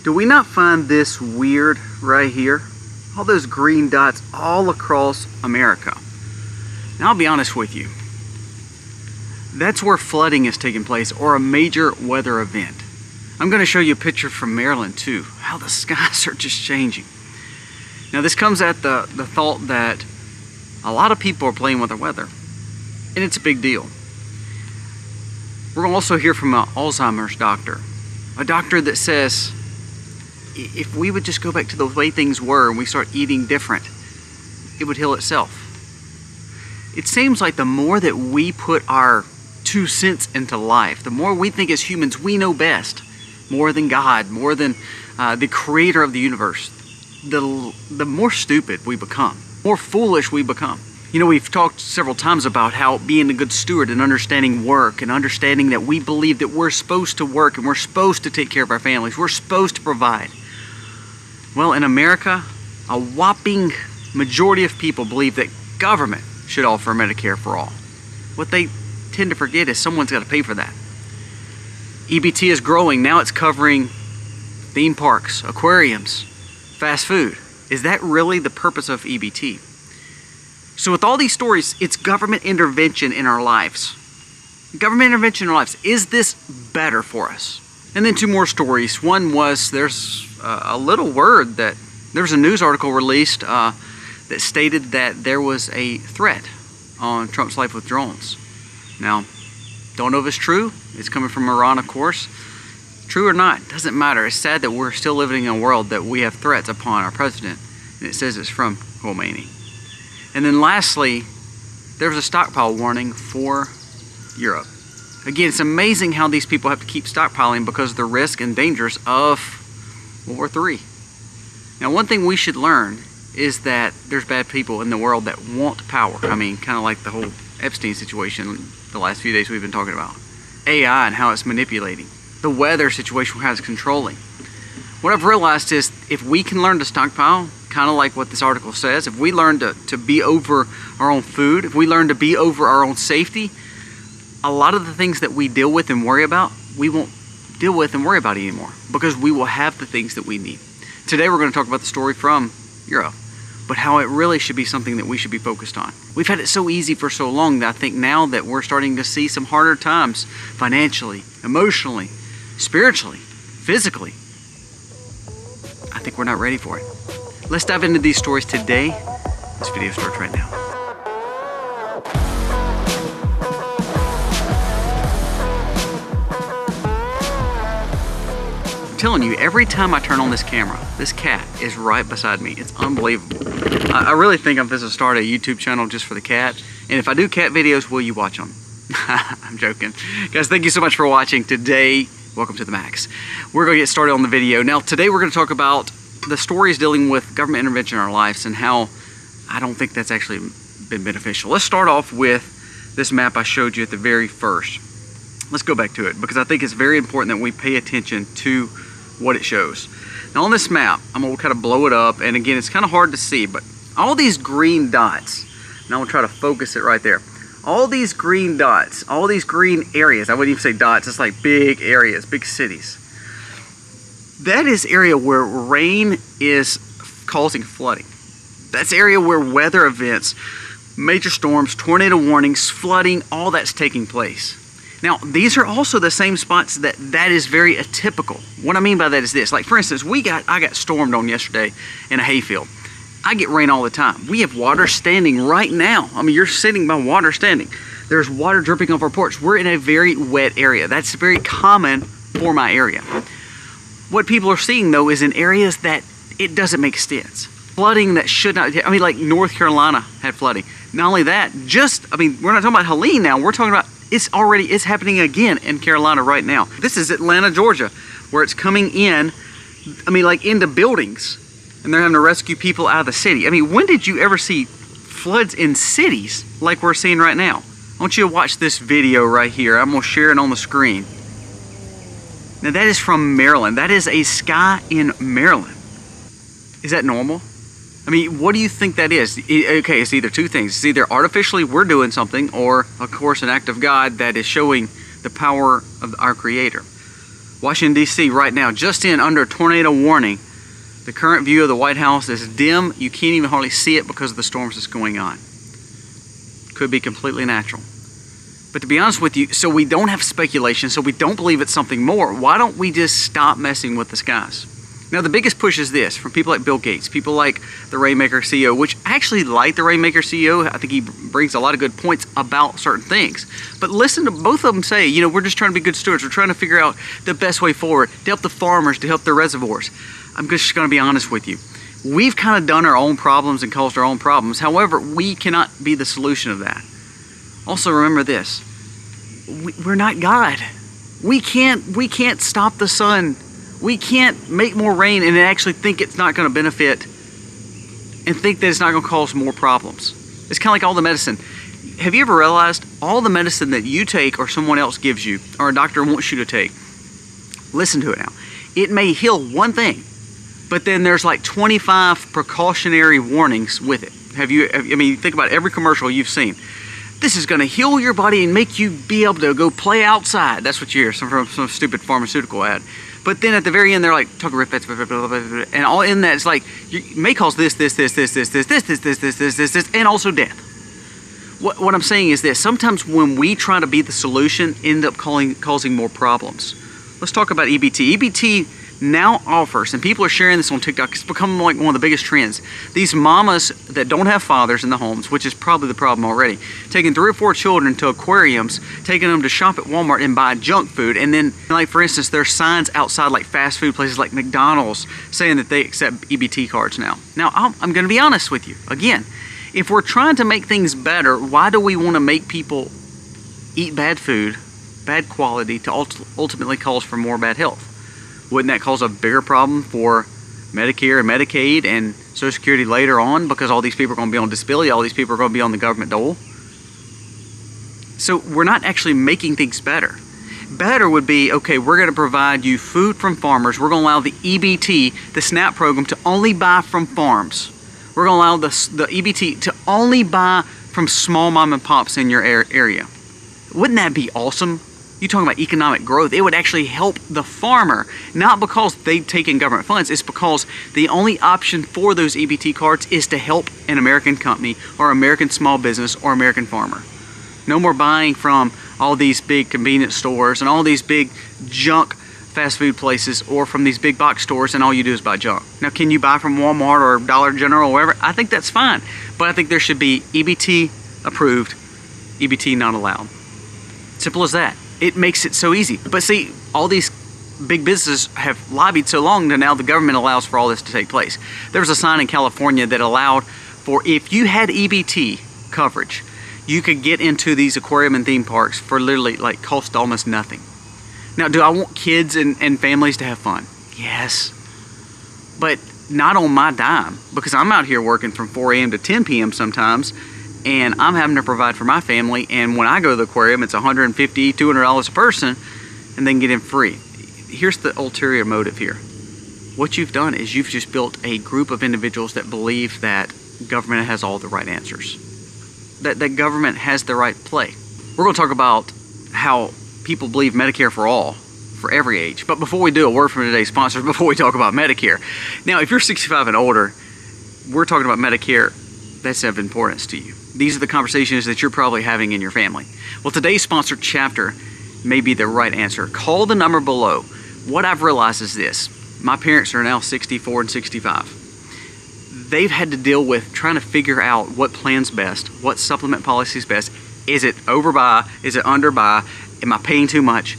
Do we not find this weird right here? All those green dots all across America. Now I'll be honest with you. That's where flooding is taking place, or a major weather event. I'm going to show you a picture from Maryland too, how the skies are just changing. Now this comes at the thought that a lot of people are playing with the weather, and it's a big deal. We're going to also hear from an Alzheimer's doctor, a doctor that says if we would just go back to the way things were and we start eating different, it would heal itself. It seems like the more that we put our 2 cents into life, the more we think as humans we know best, more than God, more than the creator of the universe, the more stupid we become, more foolish we become. You know, we've talked several times about how being a good steward and understanding work and understanding that we believe that we're supposed to work and we're supposed to take care of our families, we're supposed to provide. Well, in America, a whopping majority of people believe that government should offer Medicare for all. What they tend to forget is someone's got to pay for that. EBT is growing. Now it's covering theme parks, aquariums, fast food. Is that really the purpose of EBT? So with all these stories, it's government intervention in our lives. Government intervention in our lives. Is this better for us? And then 2 more stories. One was there's a little word that there was a news article released that stated that there was a threat on Trump's life with drones. Now, don't know if it's true. It's coming from Iran, of course. True or not, doesn't matter. It's sad that we're still living in a world that we have threats upon our president, and it says it's from Khomeini. And then lastly, there's a stockpile warning for Europe. Again, it's amazing how these people have to keep stockpiling because of the risk and dangers of World War III. Now, one thing we should learn is that there's bad people in the world that want power. I mean, kind of like the whole Epstein situation the last few days we've been talking about. AI and how it's manipulating. The weather situation, how it's controlling. What I've realized is if we can learn to stockpile, kind of like what this article says, if we learn to be over our own food, if we learn to be over our own safety, a lot of the things that we deal with and worry about, we won't deal with and worry about anymore because we will have the things that we need. Today we're going to talk about the story from Europe, but how it really should be something that we should be focused on. We've had it so easy for so long that I think now that we're starting to see some harder times financially, emotionally, spiritually, physically, I think we're not ready for it. Let's dive into these stories today. This video starts right now. I'm telling you, every time I turn on this camera, this cat is right beside me. It's unbelievable. I really think I'm supposed to start a YouTube channel just for the cat. And if I do cat videos, will you watch them? I'm joking. Guys, thank you so much for watching today. Welcome to the Max. We're going to get started on the video. Now, today we're going to talk about the stories dealing with government intervention in our lives and how I don't think that's actually been beneficial. Let's start off with this map I showed you at the very first. Let's go back to it because I think it's very important that we pay attention to what it shows. Now on this map, I'm going to kind of blow it up, and again, it's kind of hard to see, but all these green dots, and I'm going to try to focus it right there. All these green dots, all these green areas, I wouldn't even say dots, it's like big areas, big cities. That is area where rain is causing flooding. That's area where weather events, major storms, tornado warnings, flooding, all that's taking place. Now, these are also the same spots that is very atypical. What I mean by that is this. Like, for instance, I got stormed on yesterday in a hayfield. I get rain all the time. We have water standing right now. I mean, you're sitting by water standing. There's water dripping off our porch. We're in a very wet area. That's very common for my area. What people are seeing, though, is in areas that it doesn't make sense. Flooding that should not, I mean, like North Carolina had flooding. Not only that, we're not talking about Helene now. We're talking about it's happening again in Carolina right now. This is Atlanta, Georgia, where it's coming in, like into buildings, and they're having to rescue people out of the city. I mean, when did you ever see floods in cities like we're seeing right now? I want you to watch this video right here. I'm gonna share it on the screen. Now that is from Maryland. That is a sky in Maryland. Is that normal? I mean, what do you think that is? Okay, it's either two things. It's either artificially we're doing something, or of course an act of God that is showing the power of our Creator. Washington, D.C. right now, just in under tornado warning. The current view of the White House is dim. You can't even hardly see it because of the storms that's going on. Could be completely natural. But to be honest with you, so we don't have speculation, so we don't believe it's something more, why don't we just stop messing with the skies? Now, the biggest push is this, from people like Bill Gates, people like the Rainmaker CEO, which I actually like the Rainmaker CEO. I think he brings a lot of good points about certain things. But listen to both of them say, you know, we're just trying to be good stewards. We're trying to figure out the best way forward to help the farmers, to help their reservoirs. I'm just going to be honest with you. We've kind of done our own problems and caused our own problems. However, we cannot be the solution of that. Also, remember this. We're not God. We can't stop the sun. We can't make more rain and actually think it's not going to benefit and think that it's not going to cause more problems. It's kind of like all the medicine. Have you ever realized all the medicine that you take or someone else gives you or a doctor wants you to take, listen to it now, it may heal one thing, but then there's like 25 precautionary warnings with it. I mean, think about every commercial you've seen. This is going to heal your body and make you be able to go play outside. That's what you hear from some stupid pharmaceutical ad. But then at the very end, they're like, talking about and all in that, it's like, you may cause this, and also death. What I'm saying is this, sometimes when we try to be the solution, end up causing more problems. Let's talk about EBT. EBT now offers, and people are sharing this on TikTok, it's become like one of the biggest trends. These mamas that don't have fathers in the homes, which is probably the problem already, taking 3 or 4 children to aquariums, taking them to shop at Walmart and buy junk food, and then, like for instance, there's signs outside like fast food places like McDonald's saying that they accept EBT cards now. Now, I'm going to be honest with you. Again, if we're trying to make things better, why do we want to make people eat bad food, bad quality, to ultimately cause for more bad health? Wouldn't that cause a bigger problem for Medicare and Medicaid and Social Security later on, because all these people are going to be on disability, all these people are going to be on the government dole? So we're not actually making things better. Better would be, okay, we're going to provide you food from farmers. We're going to allow the EBT, the SNAP program, to only buy from farms. We're going to allow the EBT to only buy from small mom and pops in your area. Wouldn't that be awesome? You're talking about economic growth. It would actually help the farmer, not because they've taken government funds. It's because the only option for those EBT cards is to help an American company or American small business or American farmer. No more buying from all these big convenience stores and all these big junk fast food places or from these big box stores, and all you do is buy junk. Now, can you buy from Walmart or Dollar General or wherever? I think that's fine. But I think there should be EBT approved, EBT not allowed. Simple as that. It makes it so easy. But see, all these big businesses have lobbied so long that now the government allows for all this to take place. There was a sign in California that allowed for, if you had EBT coverage, you could get into these aquarium and theme parks for literally like cost almost nothing. Now, do I want kids and families to have fun? Yes. But not on my dime, because I'm out here working from 4 a.m. to 10 p.m. sometimes, and I'm having to provide for my family, and when I go to the aquarium, it's $150, $200 a person, and they can get in free. Here's the ulterior motive here. What you've done is you've just built a group of individuals that believe that government has all the right answers, that government has the right play. We're going to talk about how people believe Medicare for all, for every age. But before we do, a word from today's sponsors before we talk about Medicare. Now, if you're 65 and older, we're talking about Medicare. That's of importance to you. These are the conversations that you're probably having in your family. Well, today's sponsored chapter may be the right answer. Call the number below. What I've realized is this. My parents are now 64 and 65. They've had to deal with trying to figure out what plan's best, what supplement policy is best. Is it overbuy? Is it underbuy? Am I paying too much?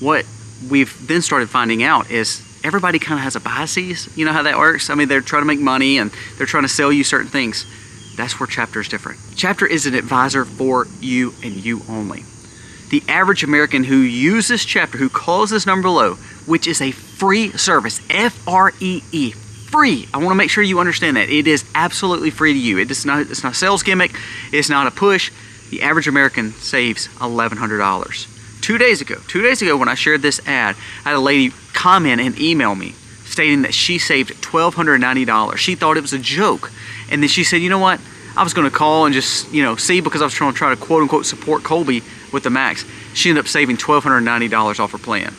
What we've then started finding out is everybody kind of has a biases. You know how that works? I mean, they're trying to make money and they're trying to sell you certain things. That's where Chapter is different. Chapter is an advisor for you and you only. The average American who uses Chapter, who calls this number below, which is a free service, F-R-E-E, free. I want to make sure you understand that. It is absolutely free to you. It's not a sales gimmick. It's not a push. The average American saves $1,100. 2 days ago when I shared this ad, I had a lady comment and email me stating that she saved $1,290. She thought it was a joke. And then she said, you know what? I was going to call and just, see, because I was trying to quote unquote support Colby with the Max. She ended up saving $1,290 off her plan.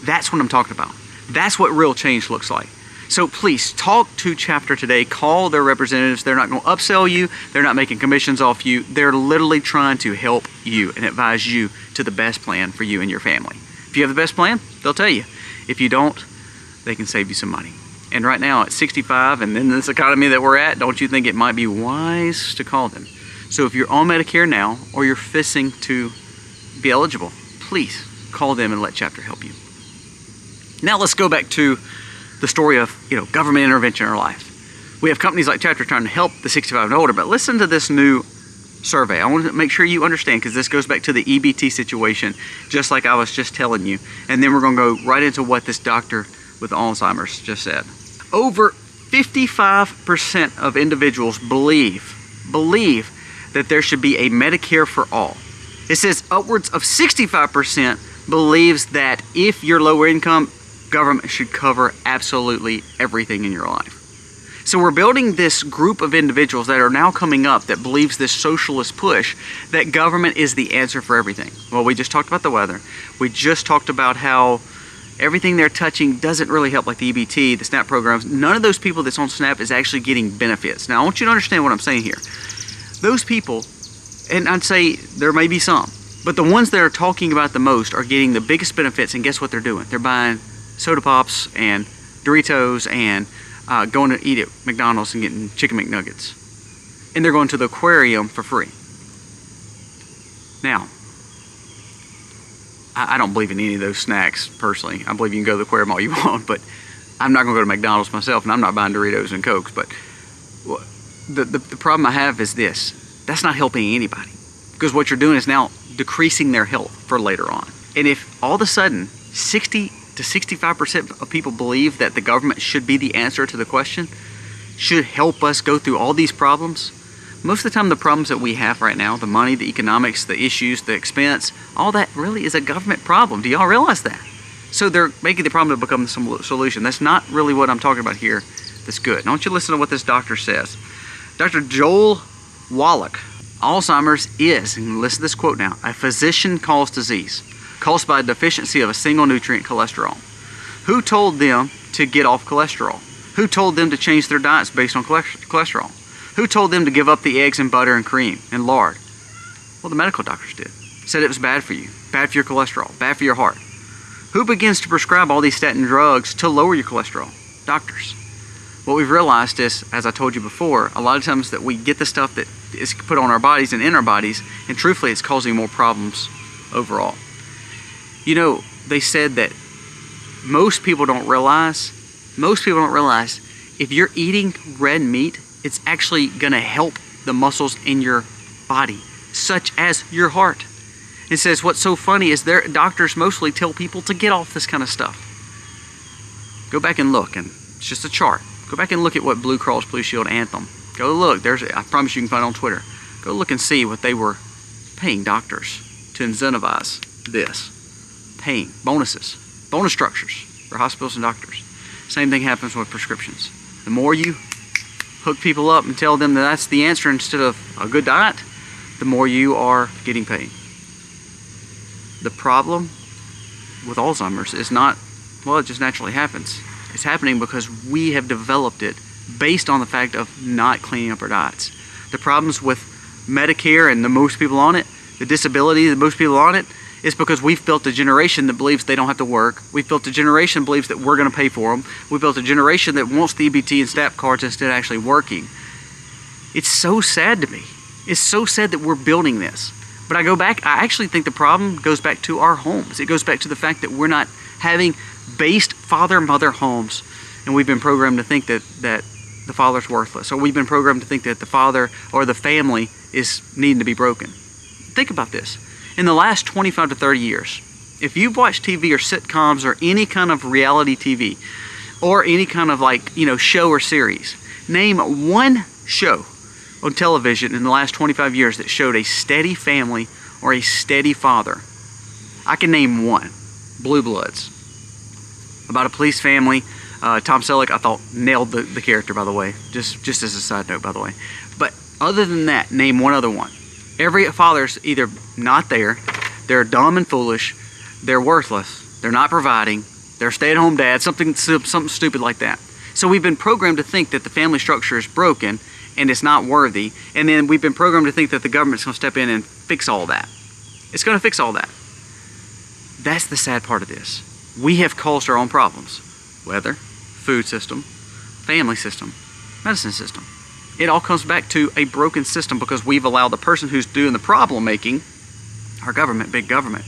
That's what I'm talking about. That's what real change looks like. So please talk to Chapter today. Call their representatives. They're not going to upsell you. They're not making commissions off you. They're literally trying to help you and advise you to the best plan for you and your family. If you have the best plan, they'll tell you. If you don't, they can save you some money. And right now at 65 and in this economy that we're at, don't you think it might be wise to call them? So if you're on Medicare now or you're fixing to be eligible, please call them and let Chapter help you. Now let's go back to the story of government intervention in our life. We have companies like Chapter trying to help the 65 and older, but listen to this new survey. I want to make sure you understand, because this goes back to the EBT situation, just like I was just telling you. And then we're going to go right into what this doctor with Alzheimer's just said. Over 55% of individuals believe that there should be a Medicare for all. It says upwards of 65% believes that if you're lower income, government should cover absolutely everything in your life. So we're building this group of individuals that are now coming up that believes this socialist push that government is the answer for everything. Well, we just talked about the weather. We just talked about how everything they're touching doesn't really help, like the EBT, the SNAP programs. None of those people that's on SNAP is actually getting benefits. Now, I want you to understand what I'm saying here. Those people, and I'd say there may be some, but the ones that are talking about the most are getting the biggest benefits, and guess what they're doing? They're buying soda pops and Doritos and going to eat at McDonald's and getting chicken McNuggets. And they're going to the aquarium for free. Now, I don't believe in any of those snacks personally. I believe you can go to the aquarium all you want, but I'm not going to go to McDonald's myself, and I'm not buying Doritos and Cokes. But the problem I have is this. That's not helping anybody, because what you're doing is now decreasing their health for later on. And if all of a sudden 60 to 65% of people believe that the government should be the answer to the question, should help us go through all these problems, most of the time the problems that we have right now, the money, the economics, the issues, the expense, all that really is a government problem. Do y'all realize that? So they're making the problem to become some solution. That's not really what I'm talking about here that's good. Now I want you to listen to what this doctor says. Dr. Joel Wallach, Alzheimer's is, and listen to this quote now, a physician-caused disease caused by a deficiency of a single nutrient, cholesterol. Who told them to get off cholesterol? Who told them to change their diets based on cholesterol? Who told them to give up the eggs and butter and cream and lard? Well, the medical doctors did. Said it was bad for you, bad for your cholesterol, bad for your heart. Who begins to prescribe all these statin drugs to lower your cholesterol? Doctors. What we've realized is, as I told you before, a lot of times that we get the stuff that is put on our bodies and in our bodies, and truthfully it's causing more problems overall. You know, they said that most people don't realize if you're eating red meat, it's actually going to help the muscles in your body, such as your heart. It says what's so funny is their doctors mostly tell people to get off this kind of stuff. Go back and look, and it's just a chart. Go back and look at what Blue Cross Blue Shield Anthem. Go look. I promise you can find it on Twitter. Go look and see what they were paying doctors to incentivize this. Paying bonuses, bonus structures for hospitals and doctors. Same thing happens with prescriptions. The more you hook people up and tell them that that's the answer instead of a good diet, the more you are getting paid. The problem with Alzheimer's is not, well, it just naturally happens. It's happening because we have developed it based on the fact of not cleaning up our diets. The problems with Medicare and the most people on it, the disability, the most people on it, is because we've built a generation that believes they don't have to work. We've built a generation that believes that we're going to pay for them. We've built a generation that wants the EBT and SNAP cards instead of actually working. It's so sad to me. It's so sad that we're building this. But I actually think the problem goes back to our homes. It goes back to the fact that we're not having based father-mother homes, and we've been programmed to think that the father's worthless, or we've been programmed to think that the father or the family is needing to be broken. Think about this. In the last 25 to 30 years, if you've watched TV or sitcoms or any kind of reality TV or any kind of show or series, name one show on television in the last 25 years that showed a steady family or a steady father. I can name one. Blue Bloods. About a police family. Tom Selleck, I thought, nailed the character, by the way. Just as a side note, by the way. But other than that, name one other one. Every father's either not there, they're dumb and foolish, they're worthless, they're not providing, they're stay-at-home dads, something stupid like that. So we've been programmed to think that the family structure is broken and it's not worthy, and then we've been programmed to think that the government's going to step in and fix all that. It's going to fix all that. That's the sad part of this. We have caused our own problems. Weather, food system, family system, medicine system. It all comes back to a broken system because we've allowed the person who's doing the problem making, our government, big government,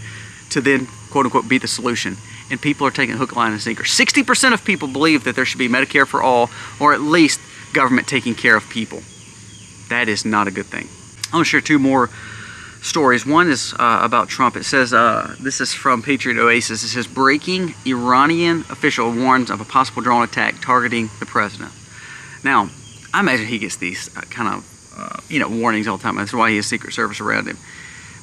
to then quote unquote be the solution. And people are taking hook, line, and sinker. 60% of people believe that there should be Medicare for all, or at least government taking care of people. That is not a good thing. I'm going to share two more stories. One is about Trump. It says, this is from Patriot Oasis. It says, breaking Iranian official warns of a possible drone attack targeting the president. Now, I imagine he gets these kind of, warnings all the time. That's why he has Secret Service around him.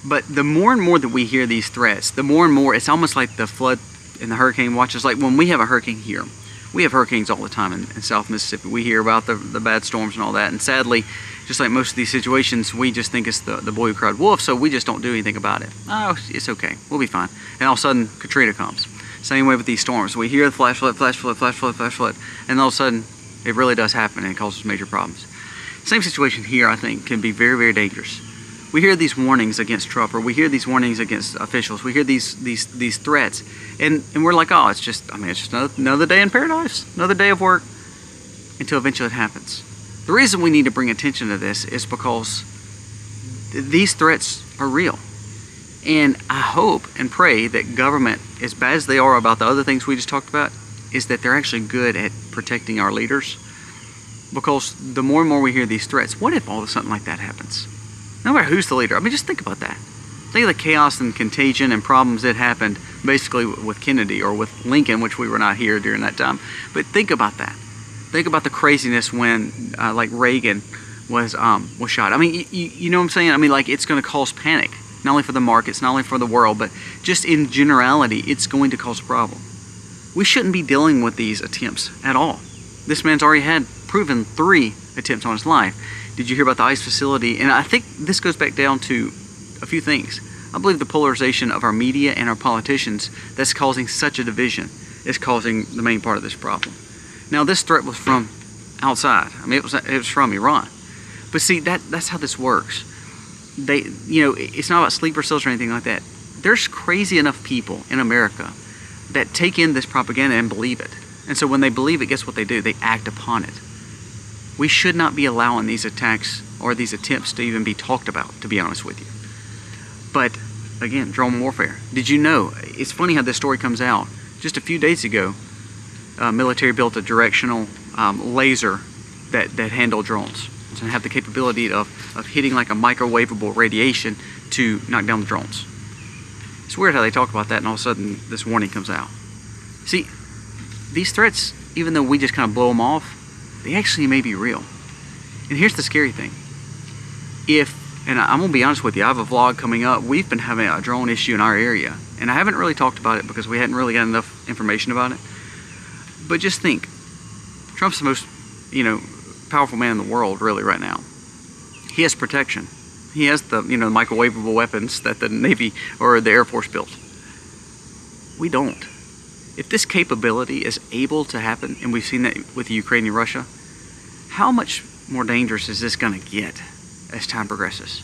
But the more and more that we hear these threats, the more and more, it's almost like the flood and the hurricane watches. Like when we have a hurricane here, we have hurricanes all the time in South Mississippi. We hear about the bad storms and all that. And sadly, just like most of these situations, we just think it's the boy who cried wolf, so we just don't do anything about it. Oh, it's okay. We'll be fine. And all of a sudden, Katrina comes. Same way with these storms. We hear the flash flood, flash flood, flash flood, flash flood, and all of a sudden, it really does happen and it causes major problems. Same situation here, I think, can be very, very dangerous. We hear these warnings against Trump, or we hear these warnings against officials. We hear these threats, and we're like, oh, it's just another day in paradise, another day of work, until eventually it happens. The reason we need to bring attention to this is because these threats are real. And I hope and pray that government, as bad as they are about the other things we just talked about, is that they're actually good at protecting our leaders. Because the more and more we hear these threats, what if all of a sudden like that happens? No matter who's the leader. I mean, just think about that. Think of the chaos and contagion and problems that happened basically with Kennedy or with Lincoln, which we were not here during that time. But think about that. Think about the craziness when, like Reagan was shot. I mean, you know what I'm saying? I mean, like, it's going to cause panic, not only for the markets, not only for the world, but just in generality, it's going to cause a problem. We shouldn't be dealing with these attempts at all. This man's already had proven 3 attempts on his life. Did you hear about the ICE facility? And I think this goes back down to a few things. I believe the polarization of our media and our politicians that's causing such a division is causing the main part of this problem. Now, this threat was from outside. I mean, it was from Iran. But see, that's how this works. It's not about sleeper cells or anything like that. There's crazy enough people in America that take in this propaganda and believe it. And so when they believe it, guess what they do? They act upon it. We should not be allowing these attacks or these attempts to even be talked about, to be honest with you. But again, drone warfare. Did you know? It's funny how this story comes out. Just a few days ago, military built a directional laser that handled drones and have the capability of hitting like a microwavable radiation to knock down the drones. It's weird how they talk about that and all of a sudden this warning comes out. See, these threats, even though we just kind of blow them off, they actually may be real. And here's the scary thing. And I'm going to be honest with you, I have a vlog coming up. We've been having a drone issue in our area. And I haven't really talked about it because we hadn't really got enough information about it. But just think, Trump's the most, powerful man in the world, really, right now. He has protection. He has the, microwavable weapons that the Navy or the Air Force built. We don't. If this capability is able to happen, and we've seen that with Ukraine and Russia, how much more dangerous is this going to get as time progresses?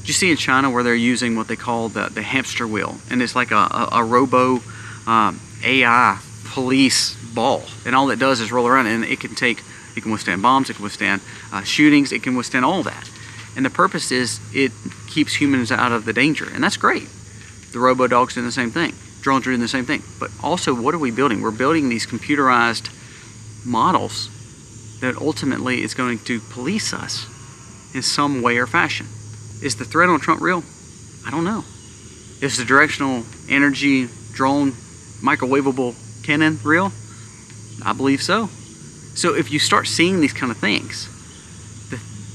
Did you see in China where they're using what they call the hamster wheel? And it's like a robo AI police ball. And all it does is roll around, and it can withstand bombs, it can withstand shootings, it can withstand all that. And the purpose is it keeps humans out of the danger. And that's great. The robo-dogs doing the same thing. Drones are doing the same thing. But also, what are we building? We're building these computerized models that ultimately is going to police us in some way or fashion. Is the threat on Trump real? I don't know. Is the directional energy drone microwavable cannon real? I believe so. So if you start seeing these kind of things,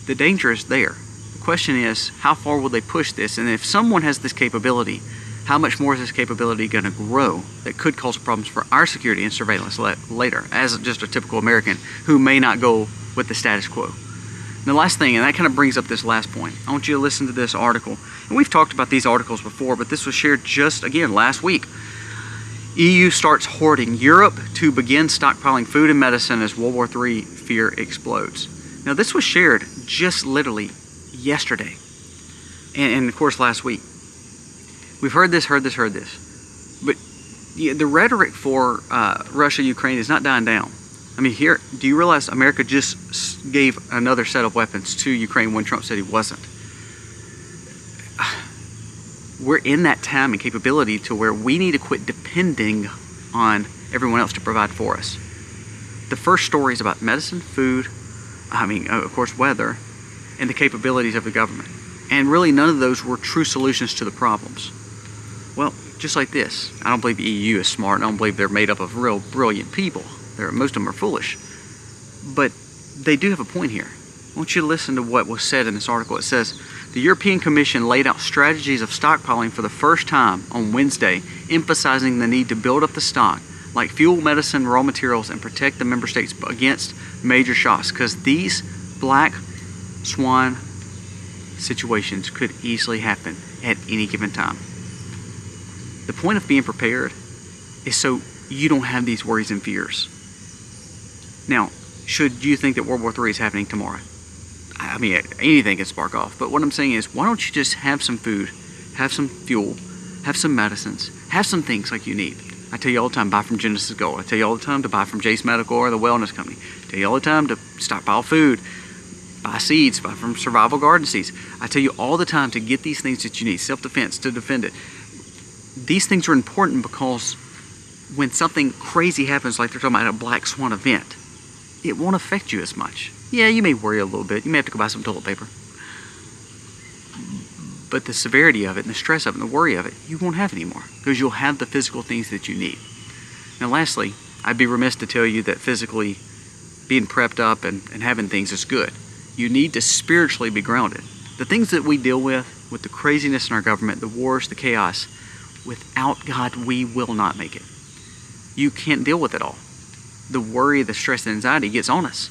the danger is there. The question is, how far will they push this? And if someone has this capability, how much more is this capability going to grow that could cause problems for our security and surveillance later, as just a typical American who may not go with the status quo? And the last thing, and that kind of brings up this last point, I want you to listen to this article. And we've talked about these articles before, but this was shared just, again, last week. EU starts hoarding Europe to begin stockpiling food and medicine as World War III fear explodes. Now this was shared just literally yesterday. And of course last week. We've heard this. But the rhetoric for Russia, Ukraine is not dying down. I mean, here, do you realize America just gave another set of weapons to Ukraine when Trump said he wasn't? We're in that time and capability to where we need to quit depending on everyone else to provide for us. The first story is about medicine, food, of course, weather, and the capabilities of the government. And really none of those were true solutions to the problems. Well, just like this, I don't believe the EU is smart. I don't believe they're made up of real brilliant people. Most of them are foolish. But they do have a point here. I want you to listen to what was said in this article. It says, the European Commission laid out strategies of stockpiling for the first time on Wednesday, emphasizing the need to build up the stock, like fuel, medicine, raw materials, and protect the member states against major shocks, because these black swan situations could easily happen at any given time. The point of being prepared is so you don't have these worries and fears. Now, should you think that World War III is happening tomorrow? I mean, anything can spark off. But what I'm saying is, why don't you just have some food, have some fuel, have some medicines, have some things like you need. I tell you all the time, buy from Genesis Gold. I tell you all the time to buy from Jace Medical or the Wellness Company. I tell you all the time to stockpile food, buy seeds, buy from Survival Garden Seeds. I tell you all the time to get these things that you need, self-defense, to defend it. These things are important because when something crazy happens, like they're talking about a black swan event, it won't affect you as much. Yeah, you may worry a little bit. You may have to go buy some toilet paper. But the severity of it and the stress of it and the worry of it, you won't have anymore because you'll have the physical things that you need. Now lastly, I'd be remiss to tell you that physically being prepped up and having things is good. You need to spiritually be grounded. The things that we deal with the craziness in our government, the wars, the chaos, without God, we will not make it. You can't deal with it all. The worry, the stress, the anxiety gets on us.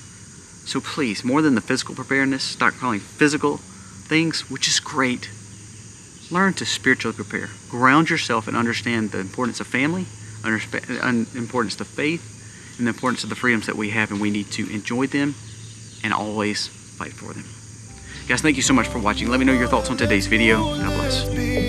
So please, more than the physical preparedness, stockpiling physical things, which is great, learn to spiritually prepare. Ground yourself and understand the importance of family, importance of faith, and the importance of the freedoms that we have, and we need to enjoy them and always fight for them. Guys, thank you so much for watching. Let me know your thoughts on today's video. God bless.